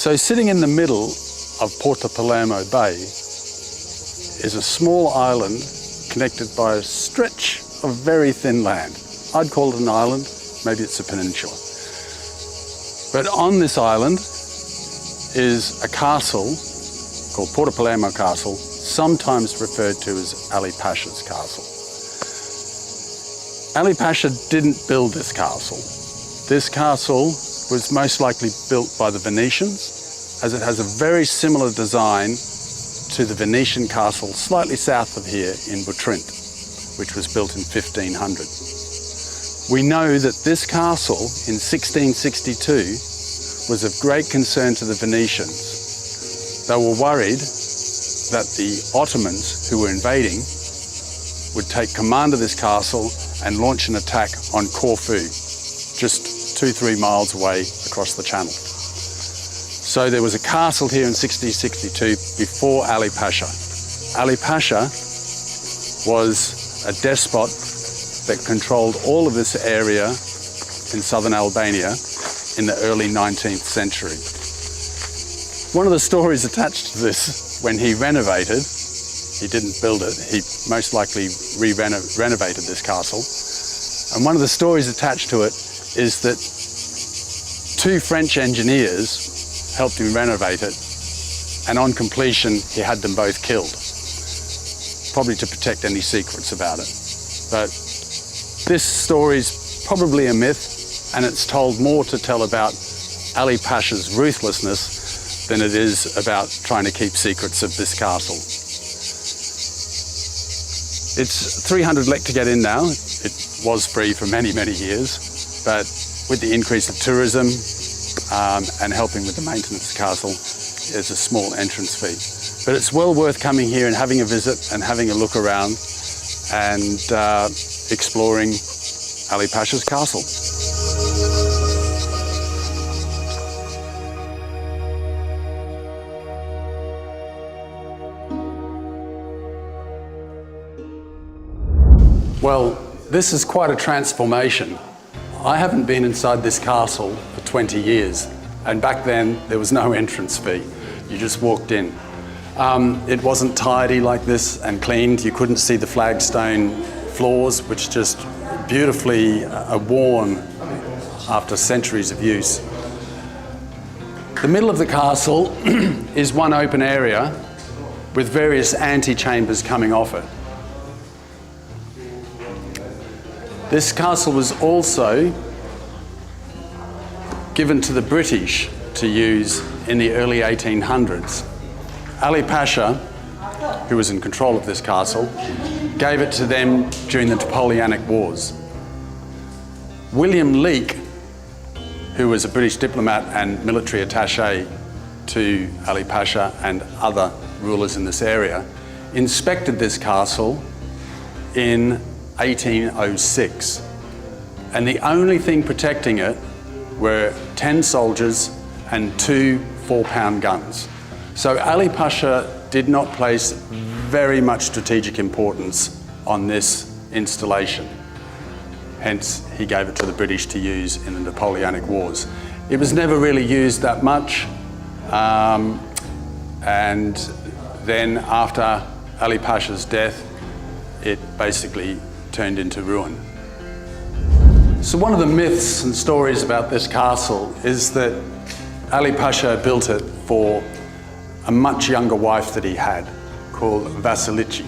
So sitting in the middle of Porto Palermo Bay is a small island connected by a stretch of very thin land. I'd call it an island, maybe it's a peninsula. But on this island is a castle called Porto Palermo Castle, sometimes referred to as Ali Pasha's castle. Ali Pasha didn't build this castle. This castle was most likely built by the Venetians, as it has a very similar design to the Venetian castle slightly south of here in Butrint, which was built in 1500. We know that this castle in 1662 was of great concern to the Venetians. They were worried that the Ottomans who were invading would take command of this castle and launch an attack on Corfu, just 2-3 miles away across the channel. So there was a castle here in 1662 before Ali Pasha. Ali Pasha was a despot that controlled all of this area in southern Albania in the early 19th century. One of the stories attached to this, when he renovated, he didn't build it, he most likely renovated this castle. And one of the stories attached to it is that 2 French engineers helped him renovate it, and on completion he had them both killed, probably to protect any secrets about it. But this story's probably a myth, and it's told more to tell about Ali Pasha's ruthlessness than it is about trying to keep secrets of this castle. It's 300 lek to get in now. It was free for many, many years, but with the increase of tourism and helping with the maintenance of the castle, there's a small entrance fee. But it's well worth coming here and having a visit and having a look around and exploring Ali Pasha's castle. Well, this is quite a transformation. I haven't been inside this castle for 20 years, and back then there was no entrance fee. You just walked in. It wasn't tidy like this and cleaned. You couldn't see the flagstone floors, which just beautifully worn after centuries of use. The middle of the castle is one open area with various antechambers coming off it. This castle was also given to the British to use in the early 1800s. Ali Pasha, who was in control of this castle, gave it to them during the Napoleonic Wars. William Leake, who was a British diplomat and military attaché to Ali Pasha and other rulers in this area, inspected this castle in 1806. And the only thing protecting it were 10 soldiers and 2 4-pound guns. So Ali Pasha did not place very much strategic importance on this installation. Hence, he gave it to the British to use in the Napoleonic Wars. It was never really used that much. And then after Ali Pasha's death, it basically turned into ruin. So one of the myths and stories about this castle is that Ali Pasha built it for a much younger wife that he had, called Vasilici.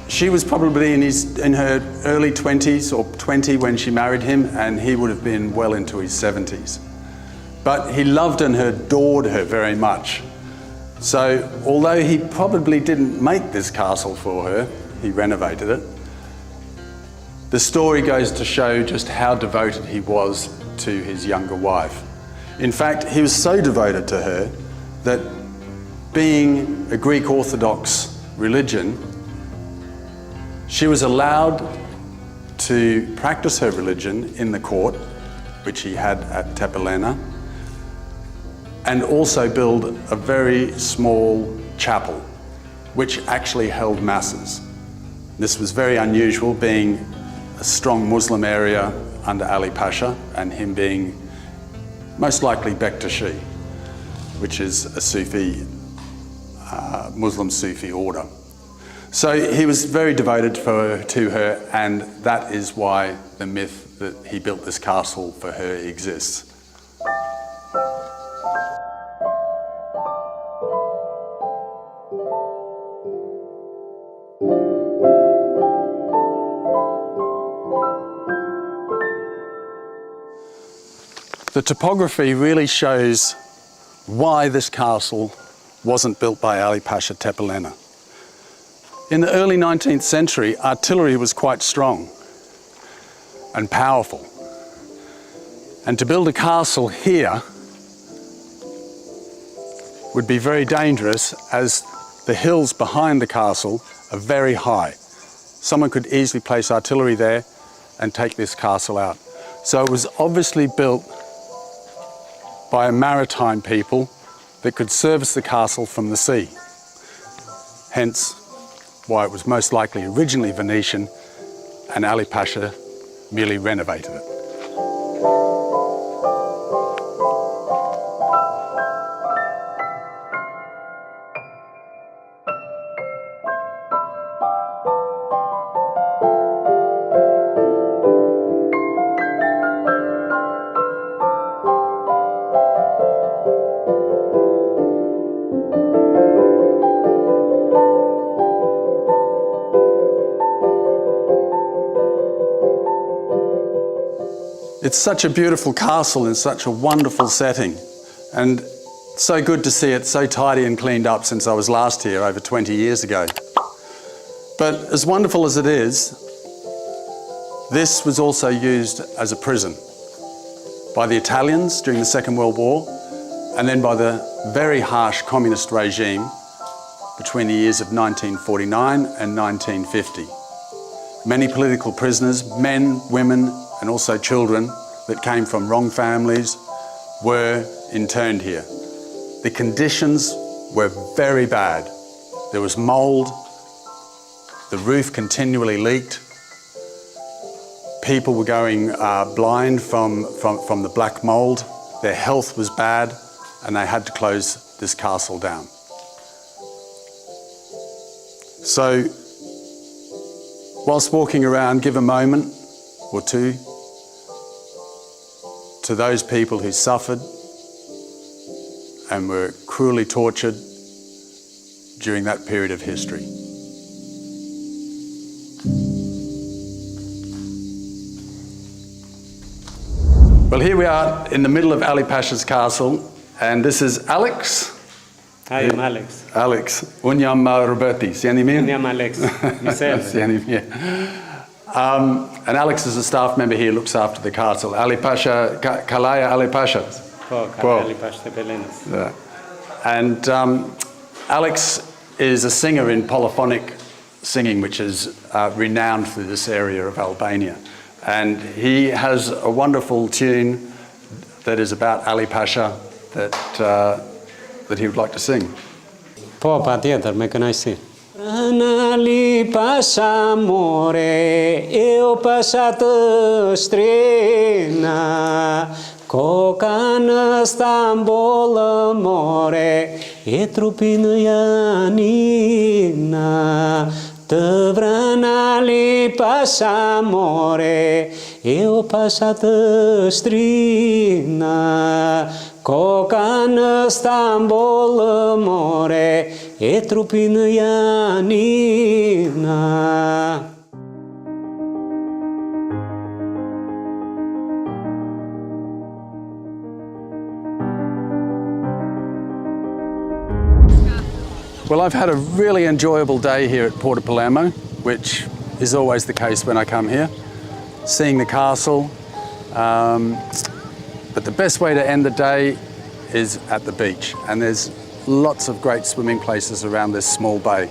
She was probably in her early 20s or 20 when she married him, and he would have been well into his 70s. But he loved and adored her very much. So although he probably didn't make this castle for her, he renovated it, the story goes to show just how devoted he was to his younger wife. In fact, he was so devoted to her that, being a Greek Orthodox religion, she was allowed to practice her religion in the court, which he had at Tepelena, and also build a very small chapel, which actually held masses. This was very unusual, being a strong Muslim area under Ali Pasha, and him being most likely Bektashi, which is a Sufi, Muslim Sufi order. So he was very devoted to her, and that is why the myth that he built this castle for her exists. The topography really shows why this castle wasn't built by Ali Pasha Tepelena. In the early 19th century, artillery was quite strong and powerful. And to build a castle here would be very dangerous, as the hills behind the castle are very high. Someone could easily place artillery there and take this castle out. So it was obviously built by a maritime people that could service the castle from the sea. Hence why it was most likely originally Venetian, and Ali Pasha merely renovated it. It's such a beautiful castle in such a wonderful setting, and so good to see it so tidy and cleaned up since I was last here over 20 years ago. But as wonderful as it is, this was also used as a prison by the Italians during the Second World War, and then by the very harsh communist regime between the years of 1949 and 1950. Many political prisoners, men, women, and also children that came from wrong families were interned here. The conditions were very bad. There was mold, the roof continually leaked, people were going blind from the black mold, their health was bad, and they had to close this castle down. So, whilst walking around, give a moment or two to those people who suffered and were cruelly tortured during that period of history. Well, here we are in the middle of Ali Pasha's castle, and this is Alex. Hi, I'm Alex. Alex, unë Roberti, si jeni mirë? Unë jam Alex, Nëse. Si jeni mirë. And Alex is a staff member here, looks after the castle. Ali Pasha, Kalaja Ali Pasha. Ali Pasha Tepelenas. Yeah. And Alex is a singer in polyphonic singing, which is renowned for this area of Albania. And he has a wonderful tune that is about Ali Pasha that he would like to sing. Po, pa tjetër, me kënaqësi. Ali Pasha more, eu Pasha të shtrena, koka në Stamboll more, e trupi në Janina, të vrën Ali Pasha more, eu Pasha të shtrena, koka në Stamboll more, e trupi në Janina. Well, I've had a really enjoyable day here at Porto Palermo, which is always the case when I come here, seeing the castle. But the best way to end the day is at the beach, and there's lots of great swimming places around this small bay.